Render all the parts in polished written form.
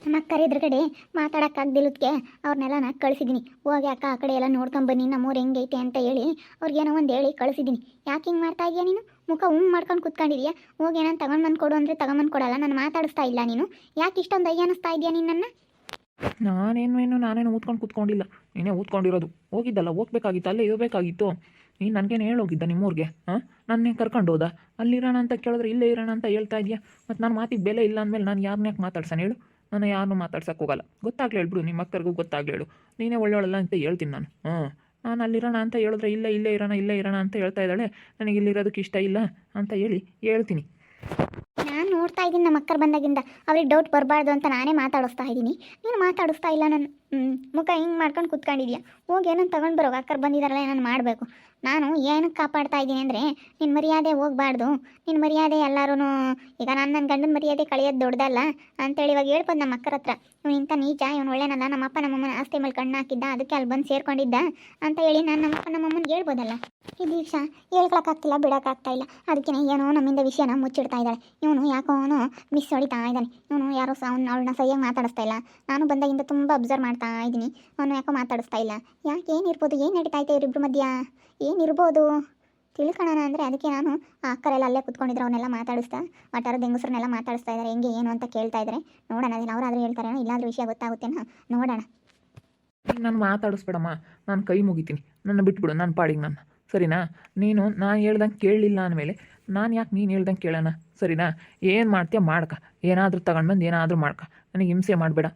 ನಮ್ಮ ಅಕ್ಕರ ಎದುರುಗಡೆ ಮಾತಾಡೋಕ್ಕಾಗ್ದಿಲ್ಲದಕ್ಕೆ ಅವ್ರನ್ನೆಲ್ಲ ಕಳಿಸಿದ್ದೀನಿ. ಹೋಗಿ ಅಕ್ಕ ಆ ಕಡೆ ಎಲ್ಲ ನೋಡ್ಕೊಂಬನ್ನಿ ನಮ್ಮೂರು ಹೆಂಗೈತೆ ಅಂತ ಹೇಳಿ ಅವ್ರಿಗೇನೋ ಒಂದು ಹೇಳಿ ಕಳಿಸಿದ್ದೀನಿ. ಯಾಕೆ ಹಿಂಗೆ ಮಾಡ್ತಾ ಇದೀಯ ನೀನು? ಮುಖ ಮಾಡ್ಕೊಂಡು ಕುತ್ಕೊಂಡಿದ್ಯಾ? ಹೋಗಿ ಏನೋ ತಗೊಂಡ್ಬಂದು ಕೊಡು ಅಂದರೆ ತಗೊಂಬಂದು ಕೊಡಲ್ಲ, ನಾನು ಮಾತಾಡಿಸ್ತಾ ಇಲ್ಲ. ನೀನು ಯಾಕೆ ಇಷ್ಟೊಂದು ಅಯ್ಯನಿಸ್ತಾ ಇದೆಯಾ ನಿನ್ನನ್ನು? ನಾನೇನು ಊದ್ಕೊಂಡು ಕೂತ್ಕೊಂಡಿಲ್ಲ, ನೀನೇ ಊದ್ಕೊಂಡಿರೋದು. ಹೋಗಿದ್ದಲ್ಲ, ಹೋಗ್ಬೇಕಾಗಿತ್ತು, ಅಲ್ಲೇ ಇರಬೇಕಾಗಿತ್ತು. ನೀನು ನನಗೇನು ಹೇಳೋಗಿದ್ದ ನಿಮ್ಮೂರಿಗೆ? ನನ್ನೇ ಕರ್ಕೊಂಡು ಹೋದ. ಅಲ್ಲಿರೋಣ ಅಂತ ಕೇಳಿದ್ರೆ ಇಲ್ಲೇ ಇರೋಣ ಅಂತ ಹೇಳ್ತಾ ಇದೆಯಾ? ಮತ್ತು ನನ್ನ ಮಾತಿಗೆ ಬೆಲೆ ಇಲ್ಲ ಅಂದಮೇಲೆ ನಾನು ಯಾರನ್ನ ಯಾಕೆ ಮಾತಾಡ್ಸಾನೆ ಹೇಳು? ನಾನು ಯಾರನ್ನೂ ಮಾತಾಡ್ಸೋಕೆ ಹೋಗಲ್ಲ. ಗೊತ್ತಾಗ್ಲಿ ಹೇಳ್ಬಿಡು, ನಿಮ್ಮ ಅಕ್ಕರಿಗೂ ಗೊತ್ತಾಗ್ಲಿ ಹೇಳು. ನೀನೇ ಒಳ್ಳೆಯಲ್ಲ ಅಂತ ಹೇಳ್ತೀನಿ ನಾನು. ನಾನು ಅಲ್ಲಿರೋಣ ಅಂತ ಹೇಳಿದ್ರೆ ಇಲ್ಲೇ ಇರೋಣ ಅಂತ ಹೇಳ್ತಾ ಇದ್ದಾಳೆ. ನನಗೆ ಇಲ್ಲಿರೋದಕ್ಕೆ ಇಷ್ಟ ಇಲ್ಲ ಅಂತ ಹೇಳ್ತೀನಿ. ನಾನು ನೋಡ್ತಾ ಇದ್ದೀನಿ ನಮ್ಮ ಅಕ್ಕರು ಬಂದಾಗಿಂದ ಅವ್ರಿಗೆ ಡೌಟ್ ಬರಬಾರ್ದು ಅಂತ ನಾನೇ ಮಾತಾಡಿಸ್ತಾ ಇದ್ದೀನಿ. ನೀನು ಮಾತಾಡಿಸ್ತಾ ಇಲ್ಲ. ನನ್ನ ಮುಖ ಹಿಂಗೆ ಮಾಡ್ಕೊಂಡು ಕುತ್ಕೊಂಡಿದ್ಯಾ? ಹೋಗಿ ಏನನ್ನು ತೊಗೊಂಡು ಬರೋ, ಅಕ್ಕರು ಬಂದಿದ್ದಾರಲ್ಲ ಏನನ್ನು ಮಾಡಬೇಕು. ನಾನು ಏನಕ್ಕೆ ಕಾಪಾಡ್ತಾ ಇದ್ದೀನಿ ಅಂದರೆ ನಿನ್ನ ಮರ್ಯಾದೆ ಹೋಗಬಾರ್ದು. ನಿನ್ನ ಮರ್ಯಾದೆ ಎಲ್ಲರೂ ಈಗ ನನ್ನ ಗಂಡನ ಮರ್ಯಾದೆ ಕಳೆಯೋದು ದೊಡ್ಡದಲ್ಲ ಅಂತೇಳಿ ಇವಾಗ ಹೇಳ್ಬೋದು ನಮ್ಮ ಅಕ್ಕರ ಹತ್ರ. ಇವನು ಇಂಥ ನೀಚ, ಇವನು ಒಳ್ಳೆನಲ್ಲ, ನಮ್ಮಪ್ಪ ನಮ್ಮಮ್ಮನ ಆಸ್ತಿ ಮೇಲೆ ಕಣ್ಣು ಹಾಕಿದ್ದ, ಅದಕ್ಕೆ ಅಲ್ಲಿ ಬಂದು ಸೇರ್ಕೊಂಡಿದ್ದ ಅಂತ ಹೇಳಿ ನಾನು ನಮ್ಮಪ್ಪ ನಮ್ಮಮ್ಮನಿಗೆ ಹೇಳ್ಬೋದಲ್ಲ. ಈ ದೀಕ್ಷಾ ಹೇಳ್ಕೊಳಕ್ಕಾಗ್ತಿಲ್ಲ, ಬಿಡೋಕ್ಕಾಗ್ತಾ ಇಲ್ಲ. ಅದಕ್ಕೆ ಏನೋ ನಮ್ಮಿಂದ ವಿಷಯನ ಮುಚ್ಚಿಡ್ತಾ ಇದ್ದಾಳೆ. ಇವನು ಯಾಕೋ ಅವನು ಮಿಸ್ ಹೊಡಿತಾ ಇದ್ದಾನೆ. ಇವನು ಯಾರೋ ಅವಳನ್ನ ಸರಿಯಾಗಿ ಮಾತಾಡಿಸ್ತಾ ಇಲ್ಲ. ನಾನು ಬಂದಾಗಿಂದ ತುಂಬ ಅಬ್ಸರ್ವ್ ಮಾಡ್ತಾ ಇದ್ದೀನಿ. ಅವನು ಯಾಕೋ ಮಾತಾಡಿಸ್ತಾ ಇಲ್ಲ. ಯಾಕೆ ಏನಿರ್ಬೋದು? ಏನು ನಡೀತಾ ಇದೆ ಇವರಿಬ್ಬರ ಮಧ್ಯ? ಏನಿರ್ಬೋದು ತಿಳ್ಕೊಳ್ಳೋಣ ಅಂದರೆ ಅದಕ್ಕೆ ನಾನು ಆ ಅಕ್ಕರೆಲ್ಲ ಅಲ್ಲೇ ಕುತ್ಕೊಂಡಿದ್ರು. ಅವನ್ನೆಲ್ಲ ಮಾತಾಡಿಸ್ತಾ ಒಟ್ಟಾರ ಹೆಂಗಸ್ರನ್ನೆಲ್ಲ ಮಾತಾಡಿಸ್ತಾ ಇದ್ದಾರೆ. ಹೆಂಗೆ ಏನು ಅಂತ ಕೇಳ್ತಾ ಇದ್ದಾರೆ. ನೋಡೋಣ, ಅದನ್ನು ಅವರಾದರೂ ಹೇಳ್ತಾರೇನೋ, ಇಲ್ಲಾಂದ್ರೆ ವಿಷಯ ಗೊತ್ತಾಗುತ್ತೇನೋ ನೋಡೋಣ. ನಾನು ಮಾತಾಡಿಸ್ಬೇಡಮ್ಮ, ನಾನು ಕೈ ಮುಗಿತೀನಿ, ನನ್ನ ಬಿಟ್ಬಿಡು, ನಾನು ಪಾಡಿಗೆ ನನ್ನ. ಸರಿನಾ? ನಾನು ಹೇಳ್ದಂಗೆ ಕೇಳಲಿಲ್ಲ ಅಂದಮೇಲೆ ನಾನು ಯಾಕೆ ನೀನು ಹೇಳ್ದಂಗೆ ಕೇಳೋಣ? ಸರಿನಾ? ಏನು ಮಾಡ್ತೀಯ ಮಾಡ್ಕ, ಏನಾದರೂ ತಗೊಂಡ್ಬಂದು ಏನಾದರೂ ಮಾಡ್ಕ, ನನಗೆ ಹಿಂಸೆ ಮಾಡಬೇಡ.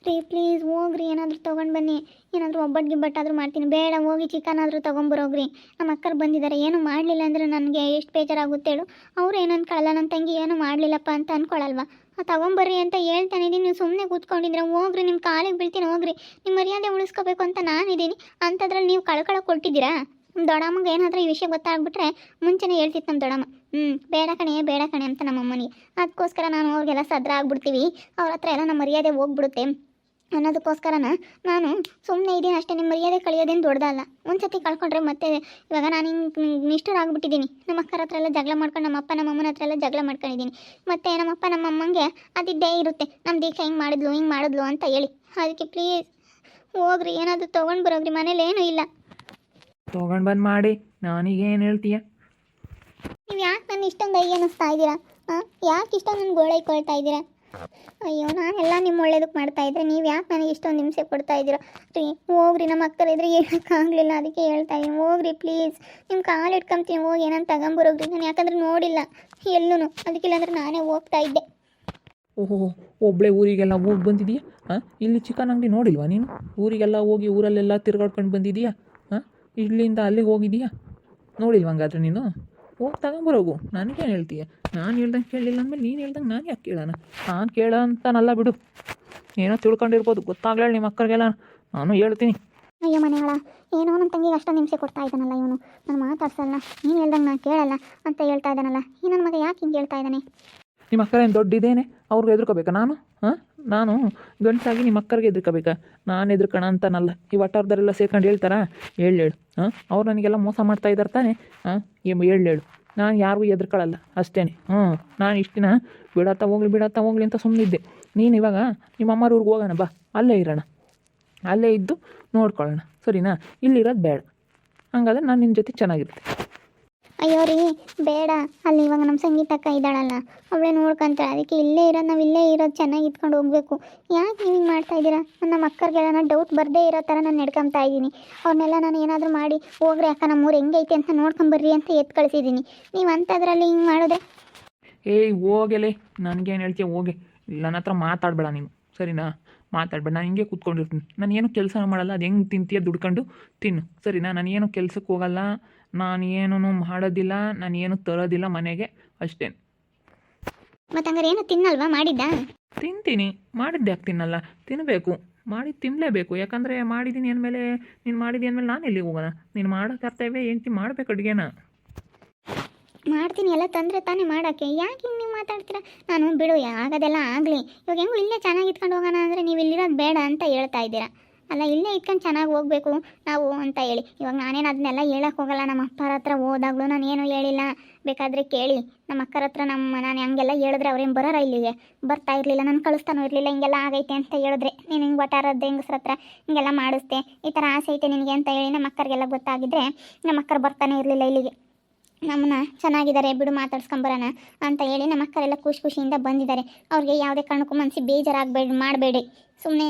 ರೀ ಪ್ಲೀಸ್ ಹೋಗ್ರಿ, ಏನಾದರೂ ತೊಗೊಂಡು ಬನ್ನಿ. ಏನಾದರೂ ಒಬ್ಬಟ್ಟು ಗಿಬ್ಬಟ್ಟಾದರೂ ಮಾಡ್ತೀನಿ. ಬೇಡ, ಹೋಗಿ ಚಿಕನ್ ಆದರೂ ತೊಗೊಂಬರೋಗ್ರಿ. ನಮ್ಮ ಅಕ್ಕರು ಬಂದಿದ್ದಾರೆ. ಏನು ಮಾಡಲಿಲ್ಲ ಅಂದರೆ ನನಗೆ ಎಷ್ಟು ಬೇಜಾರಾಗುತ್ತೆ ಹೇಳು. ಅವ್ರು ಏನು ಅನ್ಕೊಳ್ಳಲ್ಲ, ನನ್ನ ತಂಗಿ ಏನು ಮಾಡಲಿಲ್ಲಪ್ಪ ಅಂತ ಅಂದ್ಕೊಳ್ಳಲ್ವಾ? ತೊಗೊಂಬರ್ರಿ ಅಂತ ಹೇಳ್ತಾನೆ ಇದ್ದೀನಿ. ನೀವು ಸುಮ್ಮನೆ ಕೂತ್ಕೊಂಡಿದ್ರೆ ಹೋಗ್ರಿ, ನಿಮ್ಮ ಕಾಲಿಗೆ ಬೀಳ್ತೀನಿ ಹೋಗ್ರಿ. ನಿಮ್ಮ ಮರ್ಯಾದೆ ಉಳಿಸ್ಕೋಬೇಕು ಅಂತ ನಾನಿದ್ದೀನಿ. ಅಂಥದ್ರಲ್ಲಿ ನೀವು ಕಳ್ಕೊಳ್ಳೋ ಕೊಟ್ಟಿದ್ದೀರಾ? ನಮ್ಮ ದೊಡ್ಡಮ್ಮಗೆ ಏನಾದರೂ ಈ ವಿಷಯ ಗೊತ್ತಾಗ್ಬಿಟ್ರೆ ಮುಂಚೆನೇ ಹೇಳ್ತಿತ್ತು ನಮ್ಮ ದೊಡ್ಡಮ್ಮ. ಬೇಡ ಕಣೆ ಅಂತ ನಮ್ಮಮ್ಮನಿಗೆ. ಅದಕ್ಕೋಸ್ಕರ ನಾನು ಅವ್ರಿಗೆಲ್ಲ ಸದ್ರ ಆಗ್ಬಿಡ್ತೀವಿ, ಅವ್ರ ಹತ್ರ ಎಲ್ಲ ನಮ್ಮ ಮರ್ಯಾದೆ ಹೋಗ್ಬಿಡುತ್ತೆ ಅನ್ನೋದಕ್ಕೋಸ್ಕರನ ನಾನು ಸುಮ್ಮನೆ ಇದ್ದೀನಿ ಅಷ್ಟೇ. ನಿಮ್ಮ ಮರ್ಯಾದೆ ಕಳಿಯೋದೇನು ದೊಡ್ಡದಲ್ಲ. ಒಂದು ಸತಿ ಕಳ್ಕೊಂಡ್ರೆ ಮತ್ತೆ ಇವಾಗ ನಾನು ಹಿಂಗೆ ನಿಷ್ಠುರಾಗ್ಬಿಟ್ಟಿದ್ದೀನಿ. ನಮ್ಮ ಅಕ್ಕರ ಹತ್ರ ಎಲ್ಲ ಜಗಳ ಮಾಡ್ಕೊಂಡು, ನಮ್ಮಪ್ಪ ನಮ್ಮಮ್ಮನ ಹತ್ರ ಎಲ್ಲ ಜಗಳ ಮಾಡ್ಕೊಂಡಿದ್ದೀನಿ. ಮತ್ತು ನಮ್ಮಪ್ಪ ನಮ್ಮಮ್ಮಂಗೆ ಅದಿದ್ದೇ ಇರುತ್ತೆ, ನಮ್ಮ ದೀಕ್ಷಾ ಹಿಂಗೆ ಮಾಡಿದ್ಲು ಅಂತ ಹೇಳಿ. ಅದಕ್ಕೆ ಪ್ಲೀಸ್ ಹೋಗ್ರಿ, ಏನಾದರೂ ತೊಗೊಂಡು ಬರೋಗ್ರಿ. ಮನೇಲಿ ಏನೂ ಇಲ್ಲ. ತೊಗೊಂಡು ಬಂದು ಮಾಡಿ ನಾನೀಗೇನು ಹೇಳ್ತೀಯ? ನೀವು ಯಾಕೆ ನನ್ನ ಇಷ್ಟೊಂದು ಅನ್ನಿಸ್ತಾ ಇದ್ದೀರಾ? ಯಾಕೆ ಇಷ್ಟೊಂದು ನನ್ನ ಗೋಳೈಕೊಳ್ತಾ ಇದ್ದೀರಾ? ಅಯ್ಯೋ, ನಾನೆಲ್ಲ ನಿಮ್ಮ ಒಳ್ಳೇದಕ್ಕೆ ಮಾಡ್ತಾ ಇದ್ದರೆ ನೀವು ಯಾಕೆ ನನಗೆ ಇಷ್ಟೊಂದು ಹಿಂಸೆ ಕೊಡ್ತಾ ಇದ್ದೀರಾ? ರೀ ಹೋಗ್ರಿ, ನಮ್ಮ ಅಕ್ಕರ ಇದ್ರೆ ಹೇಳೋಕ್ಕಾಗಲಿಲ್ಲ, ಅದಕ್ಕೆ ಹೇಳ್ತಾ ಇದ್ದೀನಿ. ಹೋಗ್ರಿ ಪ್ಲೀಸ್, ನಿಮ್ಮ ಕಾಲು ಇಟ್ಕೊಂತೀನಿ. ಹೋಗಿ ಏನಂತ ತಗೊಂಬರೋಗ್ರಿ. ನಾನು ಯಾಕಂದ್ರೆ ನೋಡಿಲ್ಲ ಎಲ್ಲೂ, ಅದಕ್ಕಿಲ್ಲಾಂದ್ರೆ ನಾನೇ ಹೋಗ್ತಾ ಇದ್ದೆ. ಓಹೋ, ಒಬ್ಬಳೇ ಊರಿಗೆಲ್ಲ ಹೋಗಿ ಬಂದಿದೀಯಾ? ಇಲ್ಲಿ ಚಿಕನ್ ಅಂಗಡಿ ನೋಡಿಲ್ವಾ ನೀನು? ಊರಿಗೆಲ್ಲ ಹೋಗಿ ಊರಲ್ಲೆಲ್ಲ ತಿರ್ಗಾಡ್ಕೊಂಡು ಬಂದಿದೀಯಾ? ಇಲ್ಲಿಂದ ಅಲ್ಲಿಗೆ ಹೋಗಿದೀಯಾ? ನೋಡಿಲ್ವ ಹಂಗಾದ್ರೆ ನೀನು? ಹೋಗಿ ತಗೊಂಬರೋಗು. ನನಗೇನು ಹೇಳ್ತೀಯ? ನಾನು ಹೇಳ್ದಂಗೆ ಕೇಳಲಿಲ್ಲ ಅಂದಮೇಲೆ ನೀನು ಹೇಳ್ದಂಗೆ ನಾನು ಯಾಕೆ ಕೇಳೋಣ? ನಾನು ಕೇಳೋ ಅಂತಾನಲ್ಲ ಬಿಡು, ಏನೋ ತಿಳ್ಕೊಂಡಿರ್ಬೋದು. ಗೊತ್ತಾಗಲ್ಲ ನಿಮ್ಮ ಅಕ್ಕರಿಗೆಲ್ಲ ನಾನು ಹೇಳ್ತೀನಿ. ಅಯ್ಯೋ ಮನೆಗಳ, ಏನೋ ನನ್ನ ತಂಗಿಗೆ ಅಷ್ಟೊಂದು ಹಿಂಸೆ ಕೊಡ್ತಾ ಇದ್ದಾನಲ್ಲ ಇವನು. ನಾನು ಮಾತಾಡ್ಸಲ್ಲ, ನೀನು ಹೇಳ್ದಂಗೆ ನಾನು ಕೇಳಲ್ಲ ಅಂತ ಹೇಳ್ತಾ ಇದ್ದಾನಲ್ಲ. ಈ ನನ್ನ ಮಗ ಯಾಕೆ ಹಿಂಗೆ ಹೇಳ್ತಾ ಇದ್ದಾನೆ? ನಿಮ್ಮ ಅಕ್ಕರ ಏನು ದೊಡ್ಡಿದ್ದೇನೆ ಅವ್ರಿಗೆ ಎದುರ್ಕೋಬೇಕಾ ನಾನು? ನಾನು ಗಂಟಾಗಿ ನಿಮ್ಮ ಅಕ್ಕರಿಗೆ ಎದುರ್ಕೋಬೇಕಾ? ನಾನು ಎದುರ್ಕೋಣ ಅಂತಾನಲ್ಲ. ಈ ವಟಾರದವರೆಲ್ಲ ಸೇರ್ಕೊಂಡು ಹೇಳ್ತಾರಾ? ಹೇಳು. ಅವ್ರು ನನಗೆಲ್ಲ ಮೋಸ ಮಾಡ್ತಾ ಇದ್ದಾರೆ ತಾನೆ? ಹೇಳು. ನಾನು ಯಾರಿಗೂ ಎದುರ್ಕೊಳ್ಳಲ್ಲ ಅಷ್ಟೇ. ನಾನು ಇಷ್ಟು ದಿನ ಬಿಡತ್ತಾ ಹೋಗ್ಲಿ ಅಂತ ಸುಮ್ಮನಿದ್ದೆ. ನೀನು ಇವಾಗ ನಿಮ್ಮ ಅಮ್ಮರ ಊರಿಗೆ ಹೋಗೋಣ ಬಾ, ಅಲ್ಲೇ ಇರೋಣ, ಅಲ್ಲೇ ಇದ್ದು ನೋಡ್ಕೊಳ್ಳೋಣ. ಸರಿನಾ? ಇಲ್ಲಿರೋದು ಬೇಡ. ಹಂಗಾದ್ರೆ ನಾನು ನಿನ್ನ ಜೊತೆ ಚೆನ್ನಾಗಿರುತ್ತೆ. ಅಯ್ಯೋ ರೀ ಬೇಡ, ಅಲ್ಲಿ ಇವಾಗ ನಮ್ಮ ಸಂಗೀತಕ್ಕ ಇದ್ದಾಳಲ್ಲ, ಅವಳೇ ನೋಡ್ಕೊಂತಾಳೆ. ಅದಕ್ಕೆ ಇಲ್ಲೇ ಇರೋದು ಚೆನ್ನಾಗಿ ಇಟ್ಕೊಂಡು ಹೋಗಬೇಕು. ಯಾಕೆ ನೀವು ಹಿಂಗೆ ಮಾಡ್ತಾ ಇದ್ದೀರಾ? ನಮ್ಮ ಅಕ್ಕರಿಗೆಲ್ಲ ಡೌಟ್ ಬರದೇ ಇರೋ ಥರ ನಾನು ನಡ್ಕೊತಾ ಇದ್ದೀನಿ. ಅವ್ರನ್ನೆಲ್ಲ ನಾನು ಏನಾದರೂ ಮಾಡಿ ಹೋಗ್ರಿ ಅಕ್ಕ ನಮ್ಮೂರು ಹೆಂಗೈತೆ ಅಂತ ನೋಡ್ಕೊಂಬರ್ರಿ ಅಂತ ಎತ್ತು ಕಳಿಸಿದ್ದೀನಿ. ನೀವು ಅಂಥದ್ರಲ್ಲಿ ಹಿಂಗೆ ಮಾಡಿದ್ರೆ? ಹೋಗಲೇ, ನನಗೇನು ಹೇಳ್ತೀಯ? ಹೋಗಿ, ನನ್ನ ಹತ್ರ ಮಾತಾಡಬೇಡ ನೀನು. ಸರಿನಾ? ಮಾತಾಡಬೇಡ. ನಾನು ಹಿಂಗೆ ಕೂತ್ಕೊಂಡಿರ್ತೀನಿ. ನಾನು ಏನು ಕೆಲಸ ಮಾಡಲ್ಲ. ಅದು ಹೆಂಗೆ ತಿಂತೀಯ ದುಡ್ಕೊಂಡು ತಿನ್ನು. ಸರಿನಾ? ನಾನು ಏನು ಕೆಲಸಕ್ಕೆ ಹೋಗಲ್ಲ, ನಾನು ಏನೂ ಮಾಡೋದಿಲ್ಲ, ನಾನು ಏನು ತರೋದಿಲ್ಲ ಮನೆಗೆ, ಅಷ್ಟೇ. ಮತ್ತು ಹಂಗಾರೆ ಏನು ತಿನ್ನಲ್ವಾ? ಮಾಡಿದ್ದ ತಿಂತೀನಿ. ಮಾಡಿದ್ದೆ ಯಾಕೆ ತಿನ್ನಲ್ಲ? ತಿನ್ನಬೇಕು, ಮಾಡಿ ತಿನ್ನಲೇಬೇಕು. ಯಾಕಂದರೆ ಮಾಡಿದ್ದೀನಿ ಅಂದಮೇಲೆ, ನೀನು ಮಾಡಿದ್ದೀನಿ ಅಂದಮೇಲೆ ನಾನು ಎಲ್ಲಿಗೆ ಹೋಗೋಣ? ನೀನು ಮಾಡೋ ಕರ್ತವ್ಯ ಹೆಂಡ್ತಿ ಮಾಡಬೇಕು ಅಡುಗೆನ. ಮಾಡ್ತೀನಿ, ಎಲ್ಲ ತಂದರೆ ತಾನೇ ಮಾಡೋಕ್ಕೆ. ಯಾಕೆ ಹಿಂಗೆ ನೀವು ಮಾತಾಡ್ತೀರಾ? ನಾನು ಬಿಡು, ಆಗೋದೆಲ್ಲ ಆಗಲಿ. ಇವಾಗ ಹೆಂಗೂ ಇಲ್ಲೇ ಚೆನ್ನಾಗಿ ಇಟ್ಕೊಂಡು ಹೋಗೋಣ ಅಂದರೆ ನೀವು ಇಲ್ಲಿರೋದು ಬೇಡ ಅಂತ ಹೇಳ್ತಾ ಇದ್ದೀರಾ. ಅಲ್ಲ ಇಲ್ಲೇ ಇಟ್ಕೊಂಡು ಚೆನ್ನಾಗಿ ಹೋಗ್ಬೇಕು ನಾವು ಅಂತ ಹೇಳಿ. ಇವಾಗ ನಾನೇನು ಅದನ್ನೆಲ್ಲ ಹೇಳಕ್ಕೆ ಹೋಗಲ್ಲ. ನಮ್ಮ ಅಪ್ಪರ ಹತ್ರ ಹೋದಾಗಲೂ ನಾನು ಏನೂ ಹೇಳಿಲ್ಲ, ಬೇಕಾದರೆ ಕೇಳಿ. ನಮ್ಮ ಅಕ್ಕರ ಹತ್ರ ನಾನು ಹಂಗೆಲ್ಲ ಹೇಳಿದ್ರೆ ಅವ್ರೇನು ಬರೋರ ಇಲ್ಲಿಗೆ? ಬರ್ತಾ ಇರಲಿಲ್ಲ, ನಾನು ಕಳಿಸ್ತಾನೂ ಇರಲಿಲ್ಲ. ಹಿಂಗೆಲ್ಲ ಆಗೈತೆ ಅಂತ ಹೇಳಿದ್ರೆ ನೀನು ಹಿಂಗೆ ಒಟ್ಟಾರದ ಹೆಂಗಸ್ರ ಹತ್ರ ಹಿಂಗೆಲ್ಲ ಮಾಡಿಸ್ದೆ, ಈ ಥರ ಆಸೆ ಐತೆ ನಿನಗೆ ಅಂತ ಹೇಳಿ ನಮ್ಮ ಅಕ್ಕರಿಗೆಲ್ಲ ಗೊತ್ತಾಗಿದ್ದರೆ ನಮ್ಮ ಅಕ್ಕರು ಬರ್ತಾನೆ ಇರಲಿಲ್ಲ ಇಲ್ಲಿಗೆ. ನಮ್ಮನ್ನ ಚೆನ್ನಾಗಿದ್ದಾರೆ ಬಿಡು ಮಾತಾಡ್ಸ್ಕೊಂಬರೋಣ ಅಂತ ಹೇಳಿ ನಮ್ಮ ಅಕ್ಕರೆಲ್ಲ ಖುಷಿಯಿಂದ ಬಂದಿದ್ದಾರೆ. ಅವ್ರಿಗೆ ಯಾವುದೇ ಕಾರಣಕ್ಕೂ ಮನಸ್ಸಿಗೆ ಮಾಡಬೇಡಿ. ಸುಮ್ಮನೆ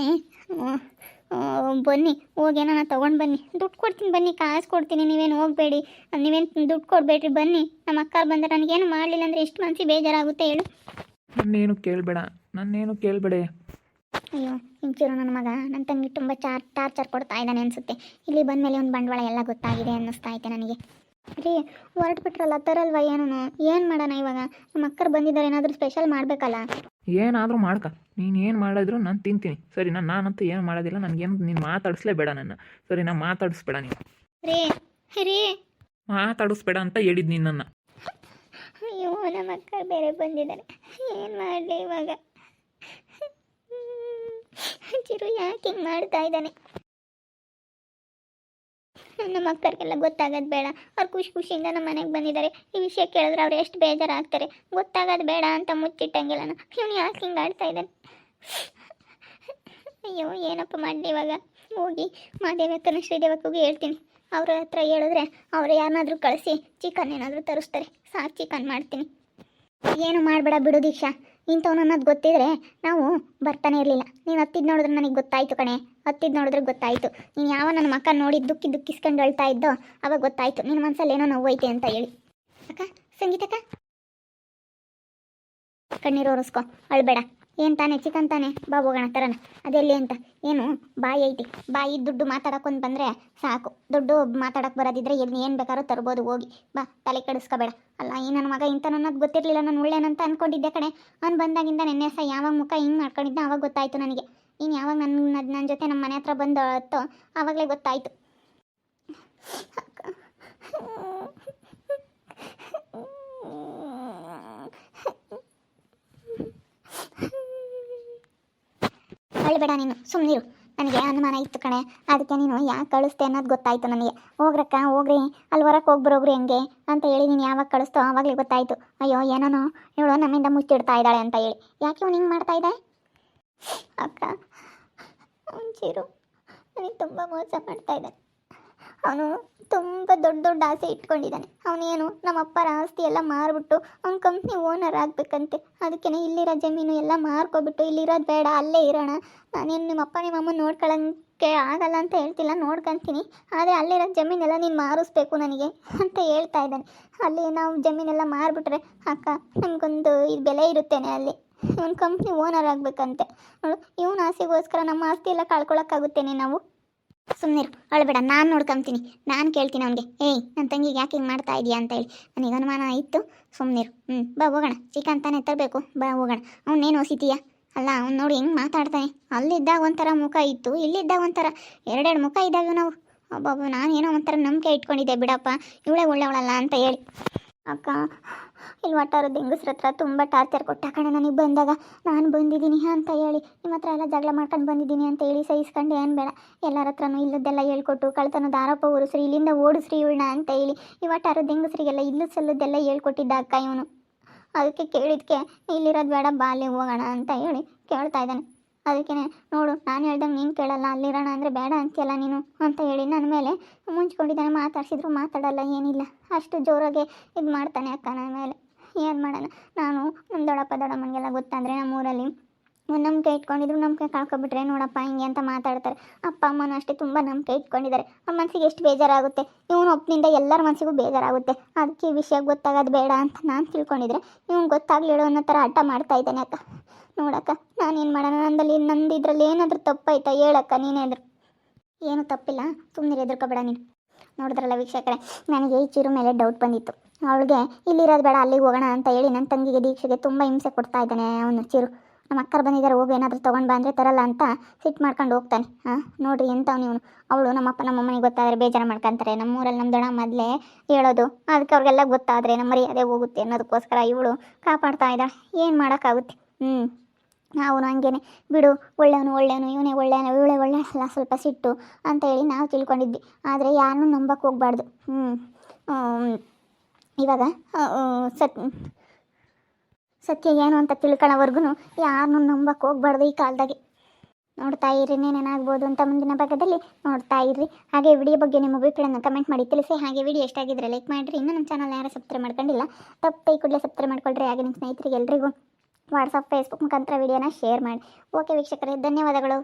ಬನ್ನಿ, ಹೋಗೇನೋ ತೊಗೊಂಡು ಬನ್ನಿ, ದುಡ್ಡು ಕೊಡ್ತೀನಿ ಬನ್ನಿ, ಕಾಸು ಕೊಡ್ತೀನಿ, ನೀವೇನು ಹೋಗಬೇಡಿ, ನೀವೇನು ದುಡ್ಡು ಕೊಡಬೇಡ್ರಿ ಬನ್ನಿ. ನಮ್ಮ ಅಕ್ಕ ಬಂದರೆ ನನಗೇನು ಮಾಡಲಿಲ್ಲ ಅಂದರೆ ಎಷ್ಟು ಮನಸ್ಸಿಗೆ ಬೇಜಾರಾಗುತ್ತೆ ಹೇಳು. ನನ್ನೇನು ಕೇಳಬೇಡ. ಅಯ್ಯೋ ಇಂಚೂರು ನನ್ನ ಮಗ ನನ್ನ ತಂಗಿ ತುಂಬ ಟಾರ್ಚರ್ ಕೊಡ್ತಾ ಇದ್ದಾನೆ ಅನಿಸುತ್ತೆ. ಇಲ್ಲಿ ಬಂದಮೇಲೆ ಒಂದು ಬಂಡವಾಳ ಎಲ್ಲ ಗೊತ್ತಾಗಿದೆ ಅನ್ನಿಸ್ತಾ ಐತೆ ನನಗೆ. ರೀ ಹೊರಟ್ಬಿಟ್ರಲ್ಲ, ತರಲ್ವ ಏನು ಮಾಡೋಣ ಇವಾಗ? ನಮ್ಮ ಅಕ್ಕರು ಬಂದಿದ್ದಾರೆ, ಏನಾದರೂ ಸ್ಪೆಷಲ್ ಮಾಡಬೇಕಲ್ಲ. ಏನಾದರೂ ಮಾಡ್ಕ, ನೀನು ಏನು ಮಾಡಿದ್ರು ನಾನು ತಿಂತೀನಿ ಸರಿ. ನಾನಂತೂ ಏನು ಮಾಡೋದಿಲ್ಲ, ನನಗೇನು ನೀನು ಮಾತಾಡಿಸ್ಲೇಬೇಡ ನನ್ನ, ಸರಿ? ನಾನು ಮಾತಾಡಿಸ್ಬೇಡ, ನೀನು ರೀ ರೀ ಮಾತಾಡಿಸ್ಬೇಡ ಅಂತ ಹೇಳಿದ್ದು ನಿನ್ನನ್ನು. ಅಯ್ಯೋ ನಮ್ಮ ಅಕ್ಕ ಬೇರೆ ಬಂದಿದ್ದಾರೆ, ಏನು ಮಾಡಲಿ ಇವಾಗ? ಚಿರು ಯಾಕೆ ಹಿಂಗೆ ಮಾಡ್ತಾ ಇದ್ದಾನೆ? ನಮ್ಮ ಅಕ್ಕರಿಗೆಲ್ಲ ಗೊತ್ತಾಗೋದು ಬೇಡ. ಅವ್ರು ಖುಷಿಯಿಂದ ನಮ್ಮ ಮನೆಗೆ ಬಂದಿದ್ದಾರೆ. ಈ ವಿಷಯ ಕೇಳಿದ್ರೆ ಅವ್ರು ಎಷ್ಟು ಬೇಜಾರಾಗ್ತಾರೆ. ಗೊತ್ತಾಗೋದು ಬೇಡ ಅಂತ ಮುಚ್ಚಿಟ್ಟಂಗಿಲ್ಲ. ಇವನು ಯಾಕೆ ಹಿಂಗೆ ಆಡ್ತಾ ಇದ್ದಾನೆ? ಅಯ್ಯೋ ಏನಪ್ಪ ಮಾಡಲಿ ಇವಾಗ? ಹೋಗಿ ಮಾದೇವಕ್ಕನ ಶ್ರೀದೇವಕ್ಕಗೂ ಹೇಳ್ತೀನಿ. ಅವ್ರ ಹತ್ರ ಹೇಳಿದ್ರೆ ಅವ್ರು ಯಾರನ್ನಾದರೂ ಕಳಿಸಿ ಚಿಕನ್ ಏನಾದರೂ ತರಿಸ್ತಾರೆ. ಸಾಕು, ಚಿಕನ್ ಮಾಡ್ತೀನಿ. ಏನು ಮಾಡಬೇಡ ಬಿಡು ದೀಕ್ಷಾ. ಇಂಥವ್ನು ಅನ್ನೋದು ಗೊತ್ತಿದ್ರೆ ನಾವು ಬರ್ತಾನೆ ಇರಲಿಲ್ಲ. ನೀನು ಹತ್ತಿದ್ದು ನೋಡಿದ್ರೆ ನನಗೆ ಗೊತ್ತಾಯಿತು ಕಣೆ, ಹತ್ತಿದ್ದು ನೋಡಿದ್ರೆ ಗೊತ್ತಾಯಿತು. ನೀನು ಯಾವ ನನ್ನ ಮಕ್ಕ ನೋಡಿ ದುಃಖಿಸ್ಕೊಂಡು ಅಳ್ತಾ ಇದ್ದೋ ಅವಾಗ ಗೊತ್ತಾಯಿತು ನಿನ್ನ ಮನಸ್ಸಲ್ಲಿ ಏನೋ ನೋವೈತೆ ಅಂತ ಹೇಳಿ. ಅಕ್ಕ, ಸಂಗೀತಕ್ಕ, ಕಣ್ಣೀರು ಒರೆಸ್ಕೊ, ಅಳ್ಬೇಡ. ಏನು ತಾನೇ ಚಿಕನ್ ತಾನೆ, ಬಾ ಹೋಗೋಣ ತರೋಣ. ಅದೆಲ್ಲಿ ಅಂತ ಏನು ಬಾಯಿ ಐತಿ, ಬಾಯಿ ದುಡ್ಡು ಮಾತಾಡೋಕೊಂದು ಬಂದರೆ ಸಾಕು. ದುಡ್ಡು ಮಾತಾಡೋಕೆ ಬರೋದಿದ್ರೆ ಏನು ಬೇಕಾದ್ರೂ ತರ್ಬೋದು, ಹೋಗಿ ಬಾ, ತಲೆ ಕೆಡಿಸ್ಕೋಬೇಡ. ಅಲ್ಲ ಈ ನನ್ನ ಮಗ ಇಂಥ ನನ್ನದು ಗೊತ್ತಿರಲಿಲ್ಲ, ನಾನು ಒಳ್ಳೇನಂತ ಅಂದ್ಕೊಂಡಿದ್ದೆ ಕಣೆ. ಅವ್ನು ಬಂದಾಗಿಂದ ನೆನ್ನೆ ಸಹ ಯಾವಾಗ ಮುಖ ಹಿಂಗೆ ಮಾಡ್ಕೊಂಡಿದ್ದ ಆವಾಗ ಗೊತ್ತಾಯಿತು ನನಗೆ. ನೀನು ಯಾವಾಗ ನನ್ನ ಜೊತೆ ನಮ್ಮ ಮನೆ ಹತ್ರ ಬಂದು ಅತ್ತೋ ಆವಾಗಲೇ ಗೊತ್ತಾಯಿತು. ಅಳ್ಬೇಡ ನೀನು, ಸುಮ್ಮನಿರು. ನನಗೆ ಅನುಮಾನ ಇತ್ತು ಕಣೆ, ಅದಕ್ಕೆ ನೀನು ಯಾಕೆ ಕಳಿಸ್ತೆ ಅನ್ನೋದು ಗೊತ್ತಾಯಿತು ನನಗೆ. ಹೋಗ್ರಕ್ಕ ಹೋಗ್ರಿ, ಅಲ್ಲಿ ಹೊರಕ್ಕೆ ಹೋಗ್ಬರೋಗ್ರಿ ಹೆಂಗೆ ಅಂತ ಹೇಳಿ ನೀನು ಯಾವಾಗ ಕಳಿಸ್ತೋ ಆವಾಗಲೇ ಗೊತ್ತಾಯಿತು. ಅಯ್ಯೋ ಏನೋ ಇವಳು ನಮ್ಮಿಂದ ಮುಚ್ಚಿಡ್ತಾ ಇದ್ದಾಳೆ ಅಂತ ಹೇಳಿ. ಯಾಕೆ ಇವನು ಹಿಂಗೆ ಮಾಡ್ತಾ ಇದ್ದೆ? ಅಕ್ಕ, ಚಿರು ನನಗೆ ತುಂಬ ಮೋಸ ಮಾಡ್ತಾ ಇದ್ದಾನೆ. ಅವನು ತುಂಬ ದೊಡ್ಡ ಆಸೆ ಇಟ್ಕೊಂಡಿದ್ದಾನೆ. ಅವನೇನು ನಮ್ಮ ಅಪ್ಪರ ಆಸ್ತಿ ಎಲ್ಲ ಮಾರ್ಬಿಟ್ಟು ಅವ್ನ ಕಂಪ್ನಿ ಓನರ್ ಆಗಬೇಕಂತೆ. ಅದಕ್ಕೆ ಇಲ್ಲಿರೋ ಜಮೀನು ಎಲ್ಲ ಮಾರ್ಕೊಬಿಟ್ಟು ಇಲ್ಲಿರೋದು ಬೇಡ, ಅಲ್ಲೇ ಇರೋಣ. ನಾನೇನು ನಿಮ್ಮ ಅಪ್ಪ ನಿಮ್ಮ ಅಮ್ಮ ನೋಡ್ಕೊಳ್ಳೋಕ್ಕೆ ಆಗಲ್ಲ ಅಂತ ಹೇಳ್ತಿಲ್ಲ, ನೋಡ್ಕೊತೀನಿ. ಆದರೆ ಅಲ್ಲಿರೋ ಜಮೀನೆಲ್ಲ ನೀನು ಮಾರಿಸ್ಬೇಕು ನನಗೆ ಅಂತ ಹೇಳ್ತಾ ಇದ್ದಾನೆ. ಅಲ್ಲಿ ನಾವು ಜಮೀನೆಲ್ಲ ಮಾರಿಬಿಟ್ರೆ ಅಕ್ಕ ನಮಗೊಂದು ಇದು ಬೆಲೆ ಇರುತ್ತೇನೆ ಅಲ್ಲಿ. ಇವನು ಕಂಪ್ನಿ ಓನರ್ ಆಗಬೇಕಂತೆ. ಇವನ ಆಸೆಗೋಸ್ಕರ ನಮ್ಮ ಆಸ್ತಿ ಎಲ್ಲ ಕಳ್ಕೊಳಕ್ಕಾಗುತ್ತೇನೆ ನಾವು? ಸುಮ್ಮನಿರು, ಅಳಬೇಡ, ನಾನು ನೋಡ್ಕೊಂತೀನಿ, ನಾನು ಕೇಳ್ತೀನಿ ಅವನಿಗೆ. ಏಯ್ ನನ್ನ ತಂಗಿಗೆ ಯಾಕೆ ಹಿಂಗೆ ಮಾಡ್ತಾ ಇದೆಯಾ ಅಂತ ಹೇಳಿ. ನನಗೆ ಅನುಮಾನ ಇತ್ತು, ಸುಮ್ಮನಿರು. ಬಾ ಹೋಗೋಣ, ಚಿಕನ್ ತಾನೇ ತರಬೇಕು, ಬಾ ಹೋಗೋಣ. ಅವನೇನು ಹೊಸಿತೀಯ? ಅಲ್ಲ ಅವ್ನು ನೋಡಿ ಹೆಂಗೆ ಮಾತಾಡ್ತಾನೆ. ಅಲ್ಲಿದ್ದಾಗ ಒಂಥರ ಮುಖ ಇತ್ತು, ಇಲ್ಲಿದ್ದಾಗ ಒಂಥರ ಎರಡೆರಡು ಮುಖ ಇದ್ದಾವೆ ನಾವು. ಒಬ್ಬೊಬ್ಬ ನಾನೇನೋ ಒಂಥರ ನಂಬಿಕೆ ಇಟ್ಕೊಂಡಿದ್ದೆ, ಬಿಡಪ್ಪ ಇವಳೇ ಒಳ್ಳೆವಳಲ್ಲ ಅಂತ ಹೇಳಿ. ಅಕ್ಕ, ಇಲ್ಲಿ ಒಟ್ಟಾರದ ಹೆಂಗಸ್ರ ಹತ್ರ ತುಂಬ ಟಾರ್ಚರ್ ಕೊಟ್ಟ ಕಣೆ ನನಗೆ ಬಂದಾಗ. ನಾನು ಬಂದಿದ್ದೀನಿ ಅಂತ ಹೇಳಿ ನಿಮ್ಮ ಹತ್ರ ಎಲ್ಲ ಜಗಳ ಮಾಡ್ಕೊಂಡು ಬಂದಿದ್ದೀನಿ ಅಂತ ಹೇಳಿ ಸಹಿಸ್ಕೊಂಡು ಏನು ಬೇಡ. ಎಲ್ಲರ ಹತ್ರನೂ ಇಲ್ಲದ್ದೆಲ್ಲ ಹೇಳ್ಕೊಟ್ಟು ಕಳ್ತನದ ಆರೋಪ ಹೊರಿಸ್ರಿ, ಇಲ್ಲಿಂದ ಓಡಿಸ್ರಿ ಇವಳನ್ನ ಅಂತ ಹೇಳಿ ಈ ಒಟ್ಟಾರದ ಹೆಂಗಸ್ರಿಗೆಲ್ಲ ಇಲ್ಲೂ ಸಲ್ಲದ್ದೆಲ್ಲ ಹೇಳ್ಕೊಟ್ಟಿದ್ದ ಅಕ್ಕ ಇವನು. ಅದಕ್ಕೆ ಕೇಳಿದ್ಕೆ ಇಲ್ಲಿರೋದು ಬೇಡ, ಬಾಲ್ಯ ಹೋಗೋಣ ಅಂತ ಹೇಳಿ ಕೇಳ್ತಾ ಇದ್ದಾನೆ. ಅದಕ್ಕೆ ನೋಡು, ನಾನು ಹೇಳ್ದಂಗೆ ನೀನು ಕೇಳಲ್ಲ, ಅಲ್ಲಿರೋಣ ಅಂದರೆ ಬೇಡ ಅಂತೀಯಲ್ಲ ನೀನು ಅಂತ ಹೇಳಿ ನನ್ನ ಮೇಲೆ ಮುಂಚ್ಕೊಂಡಿದ್ದಾನೆ. ಮಾತಾಡ್ಸಿದ್ರು ಮಾತಾಡಲ್ಲ, ಏನಿಲ್ಲ, ಅಷ್ಟು ಜೋರಾಗೆ ಇದು ಮಾಡ್ತಾನೆ ಅಕ್ಕ ನನ್ನ ಮೇಲೆ. ಏನು ಮಾಡೋಣ? ನಾನು ನಮ್ಮ ದೊಡ್ಡಮ್ಮನಿಗೆಲ್ಲ ಗೊತ್ತಾದರೆ ನಮ್ಮೂರಲ್ಲಿ ಒಂದು ನಂಬಿಕೆ ಇಟ್ಕೊಂಡಿದ್ರು, ನಂಬಿಕೆ ಕಳ್ಕೊಬಿಟ್ರೆ ನೋಡಪ್ಪ ಹಿಂಗೆ ಅಂತ ಮಾತಾಡ್ತಾರೆ. ಅಪ್ಪ ಅಮ್ಮನೂ ಅಷ್ಟೇ ತುಂಬ ನಂಬಿಕೆ ಇಟ್ಕೊಂಡಿದ್ದಾರೆ. ಅವ್ರ ಮನಸ್ಸಿಗೆ ಎಷ್ಟು ಬೇಜಾರಾಗುತ್ತೆ. ಇವನು ಒಪ್ಪಿನಿಂದ ಎಲ್ಲರ ಮನಸ್ಸಿಗೂ ಬೇಜಾರಾಗುತ್ತೆ. ಅದಕ್ಕೆ ಈ ವಿಷಯ ಗೊತ್ತಾಗೋದು ಬೇಡ ಅಂತ ನಾನು ತಿಳ್ಕೊಂಡಿದ್ರೆ ಇವನು ಗೊತ್ತಾಗ್ಲಿಡೋ ಅನ್ನೋ ಥರ ಹಠ ಮಾಡ್ತಾ ಇದ್ದಾನೆ ಅಕ್ಕ. ನೋಡಕ್ಕ, ನಾನೇನು ಮಾಡೋಣ? ನಂದು ಇದರಲ್ಲಿ ಏನಾದರೂ ತಪ್ಪಾಯ್ತಾ ಹೇಳಕ್ಕ, ನೀನೇ ಎದ್ರು. ಏನು ತಪ್ಪಿಲ್ಲ, ಸುಮ್ಮನೆ ಎದುರ್ಕೋಬೇಡ ನೀನು. ನೋಡಿದ್ರಲ್ಲ ವೀಕ್ಷಕರೇ, ನನಗೆ ಈ ಚಿರು ಮೇಲೆ ಡೌಟ್ ಬಂದಿತ್ತು. ಅವಳಿಗೆ ಇಲ್ಲಿರೋದು ಬೇಡ, ಅಲ್ಲಿಗೆ ಹೋಗೋಣ ಅಂತ ಹೇಳಿ ನನ್ನ ತಂಗಿಗೆ ದೀಕ್ಷೆಗೆ ತುಂಬ ಹಿಂಸೆ ಕೊಡ್ತಾ ಇದ್ದಾನೆ ಅವನು ಚಿರು. ನಮ್ಮ ಅಕ್ಕರು ಬಂದಿದ್ದಾರೆ, ಹೋಗಿ ಏನಾದರೂ ತೊಗೊಂಡು ಬಾ ಅಂದರೆ ತರಲ್ಲ ಅಂತ ಸಿಟ್ಟು ಮಾಡ್ಕೊಂಡು ಹೋಗ್ತಾನೆ. ನೋಡ್ರಿ ಎಂಥವ್ನು ಇವನು. ಅವಳು ನಮ್ಮಪ್ಪ ನಮ್ಮಮ್ಮನಿಗೆ ಗೊತ್ತಾದರೆ ಬೇಜಾರು ಮಾಡ್ಕೊತಾರೆ. ನಮ್ಮೂರಲ್ಲಿ ನಮ್ಮ ದೊಡ್ಡ ಮೊದಲೇ ಹೇಳೋದು, ಅದಕ್ಕೆ ಅವ್ರಿಗೆಲ್ಲ ಗೊತ್ತಾದರೆ ನಮ್ಮ ಮರ್ಯಾದೆ ಹೋಗುತ್ತೆ ಅನ್ನೋದಕ್ಕೋಸ್ಕರ ಇವಳು ಕಾಪಾಡ್ತಾ ಇದ್ದಾಳೆ. ಏನು ಮಾಡೋಕ್ಕಾಗುತ್ತೆ? ಅವನು ಹಂಗೇನೆ ಬಿಡು ಒಳ್ಳೆಯವನು ಇವನೇ ಒಳ್ಳೆಯವನು ಇವಳೇ ಒಳ್ಳೆ ಅಲ್ಲ ಸ್ವಲ್ಪ ಸಿಟ್ಟು ಅಂತ ಹೇಳಿ ನಾವು ತಿಳ್ಕೊಂಡಿದ್ವಿ. ಆದರೆ ಯಾರನ್ನೂ ನಂಬಕ್ಕೆ ಹೋಗ್ಬಾರ್ದು. ಇವಾಗ ಸತ್ಯ ಏನು ಅಂತ ತಿಳ್ಕೊಳ್ಳೋವರೆಗೂ ಯಾರನ್ನೂ ನಂಬಕ್ಕೆ ಹೋಗ್ಬಾರ್ದು ಈ ಕಾಲದಾಗೆ. ನೋಡ್ತಾ ಇರ್ರಿ ಏನೇನಾಗ್ಬೋದು ಅಂತ ಮುಂದಿನ ಭಾಗದಲ್ಲಿ ನೋಡ್ತಾ ಇರ್ರಿ. ಹಾಗೆ ವಿಡಿಯೋ ಬಗ್ಗೆ ನಿಮ್ಮ ಅಭಿಪ್ರಾಯನ ಕಮೆಂಟ್ ಮಾಡಿ ತಿಳಿಸಿ. ಹಾಗೆ ವಿಡಿಯೋ ಎಷ್ಟಾಗಿದ್ರೆ ಲೈಕ್ ಮಾಡಿರಿ. ಇನ್ನೂ ನಮ್ಮ ಚಾನಲ್ ಯಾರು ಸಬ್ಸ್ಕ್ರೈಬ್ ಮಾಡ್ಕೊಂಡಿಲ್ಲ ತಪ್ಪು ಈ ಕೂಡಲೇ ಸಬ್ಸ್ಕ್ರೈಬ್ ಮಾಡ್ಕೊಳ್ರಿ. ಹಾಗೆ ನಿಮ್ಮ ಸ್ನೇಹಿತರಿಗೆ ಎಲ್ರಿಗೂ ವಾಟ್ಸಪ್ ಫೇಸ್ಬುಕ್ ಮುಖಾಂತರ ವಿಡಿಯೋನ ಶೇರ್ ಮಾಡಿ. ಓಕೆ ವೀಕ್ಷಕರೇ, ಧನ್ಯವಾದಗಳು.